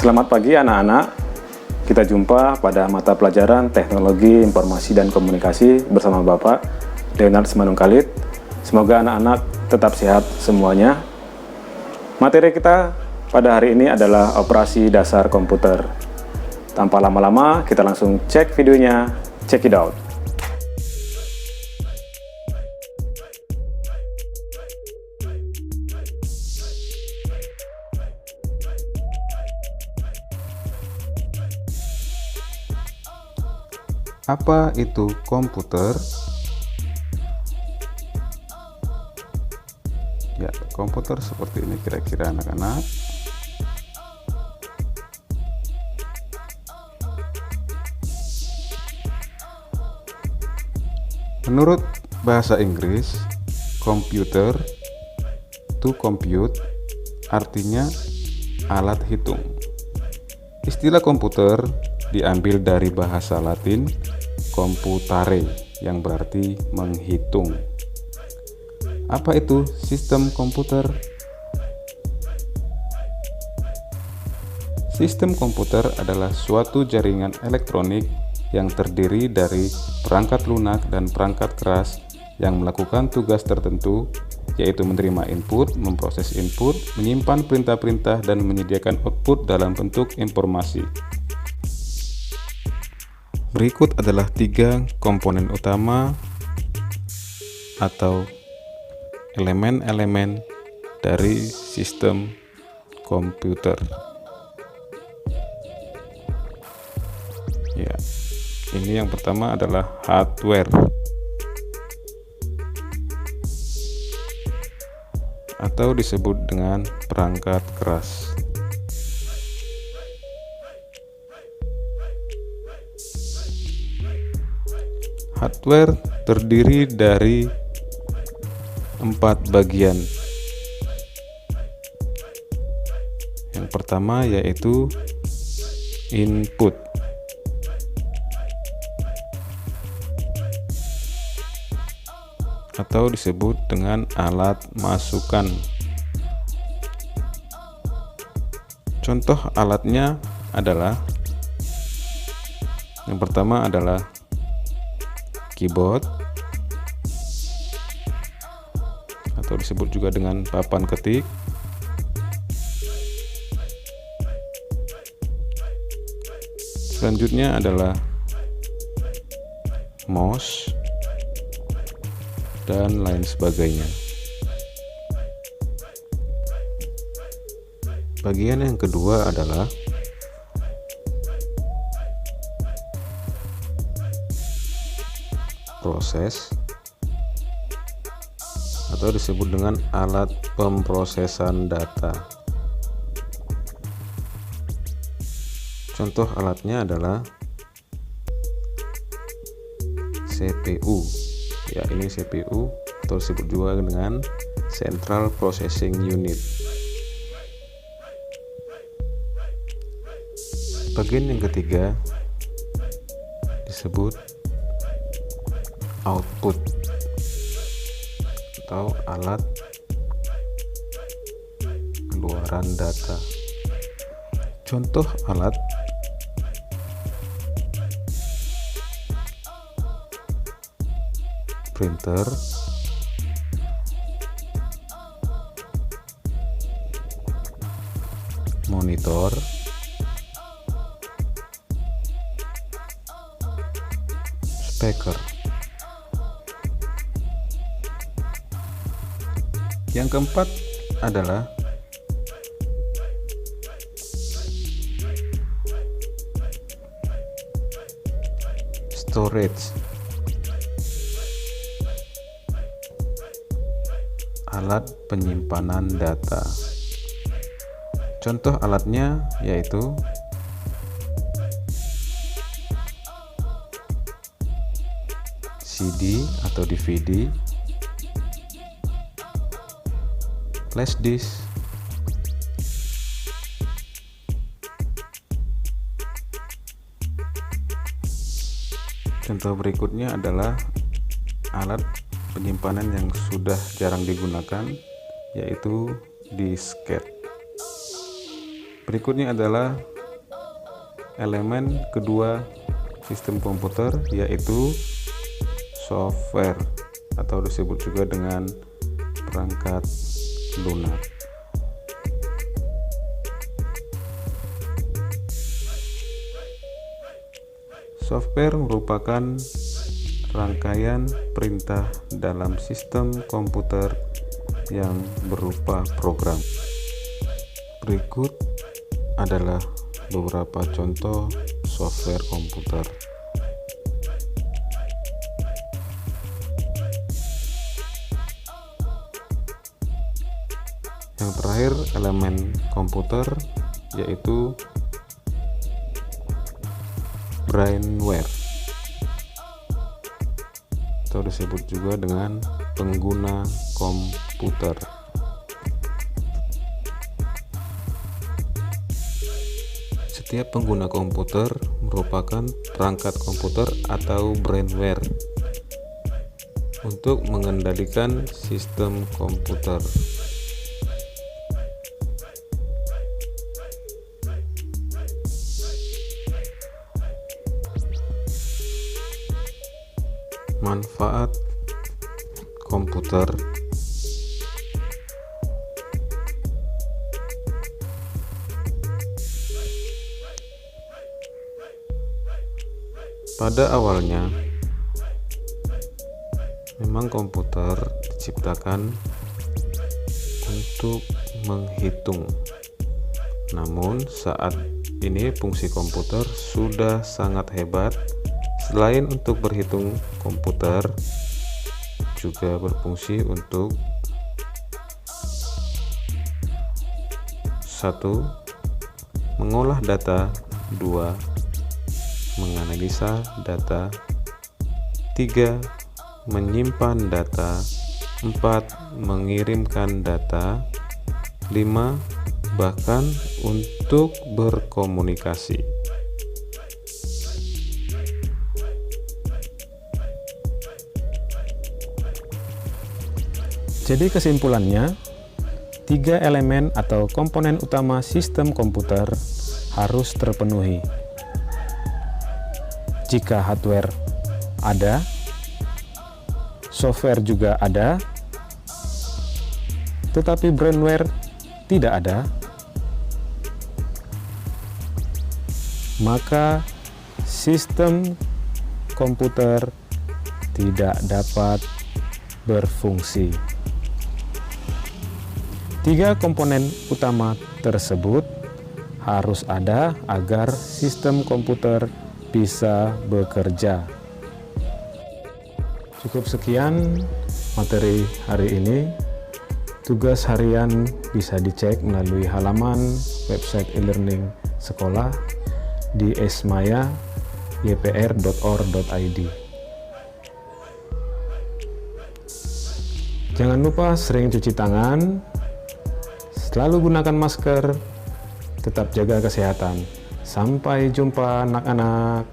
Selamat pagi anak-anak. Kita jumpa pada mata pelajaran Teknologi Informasi dan Komunikasi bersama Bapak Leonard Simanungkalit. Semoga anak-anak tetap sehat semuanya. Materi kita pada hari ini adalah operasi dasar komputer. Tanpa lama-lama, kita langsung cek videonya. Check it out. Apa itu komputer? Ya, komputer seperti ini kira-kira anak-anak. Menurut bahasa Inggris, computer, to compute, artinya alat hitung. Istilah komputer diambil dari bahasa Latin computare, yang berarti menghitung. Apa itu sistem komputer? Sistem komputer adalah suatu jaringan elektronik yang terdiri dari perangkat lunak dan perangkat keras yang melakukan tugas tertentu, yaitu menerima input, memproses input, menyimpan perintah-perintah, dan menyediakan output dalam bentuk informasi. Berikut adalah 3 komponen utama atau elemen-elemen dari sistem komputer. Ya, ini yang pertama adalah hardware atau disebut dengan perangkat keras. Hardware terdiri dari 4 bagian. Yang pertama yaitu input. Atau disebut dengan alat masukan. Contoh alatnya adalah, yang pertama adalah keyboard atau disebut juga dengan papan ketik. Selanjutnya adalah mouse dan lain sebagainya. Bagian yang kedua adalah proses atau disebut dengan alat pemrosesan data. Contoh alatnya adalah CPU. Ya, ini CPU atau disebut juga dengan Central Processing Unit. Bagian yang ketiga disebut output atau alat keluaran data. Contoh alat printer, monitor, speaker. Yang keempat adalah storage, alat penyimpanan data. Contoh alatnya yaitu CD atau DVD, flash disk, contoh berikutnya adalah alat penyimpanan yang sudah jarang digunakan, yaitu disket. Berikutnya adalah elemen kedua sistem komputer, yaitu software atau disebut juga dengan perangkat lunak. Software merupakan rangkaian perintah dalam sistem komputer yang berupa program. Berikut adalah beberapa contoh software komputer. Yang terakhir, elemen komputer, yaitu brainware atau disebut juga dengan pengguna komputer. Setiap pengguna komputer merupakan perangkat komputer atau brainware untuk mengendalikan sistem komputer. Manfaat komputer. Pada awalnya, memang komputer diciptakan untuk menghitung. Namun saat ini fungsi komputer sudah sangat hebat. Selain untuk berhitung, komputer juga berfungsi untuk 1. Mengolah data, 2. Menganalisa data, 3. Menyimpan data, 4. Mengirimkan data, 5. Bahkan untuk berkomunikasi. Jadi kesimpulannya, 3 elemen atau komponen utama sistem komputer harus terpenuhi. Jika hardware ada, software juga ada, tetapi brainware tidak ada, maka sistem komputer tidak dapat berfungsi. 3 komponen utama tersebut harus ada agar sistem komputer bisa bekerja. Cukup sekian materi hari ini. Tugas harian bisa dicek melalui halaman website e-learning sekolah di esmaya.ypr.or.id. Jangan lupa sering cuci tangan, selalu gunakan masker, tetap jaga kesehatan. Sampai jumpa anak-anak.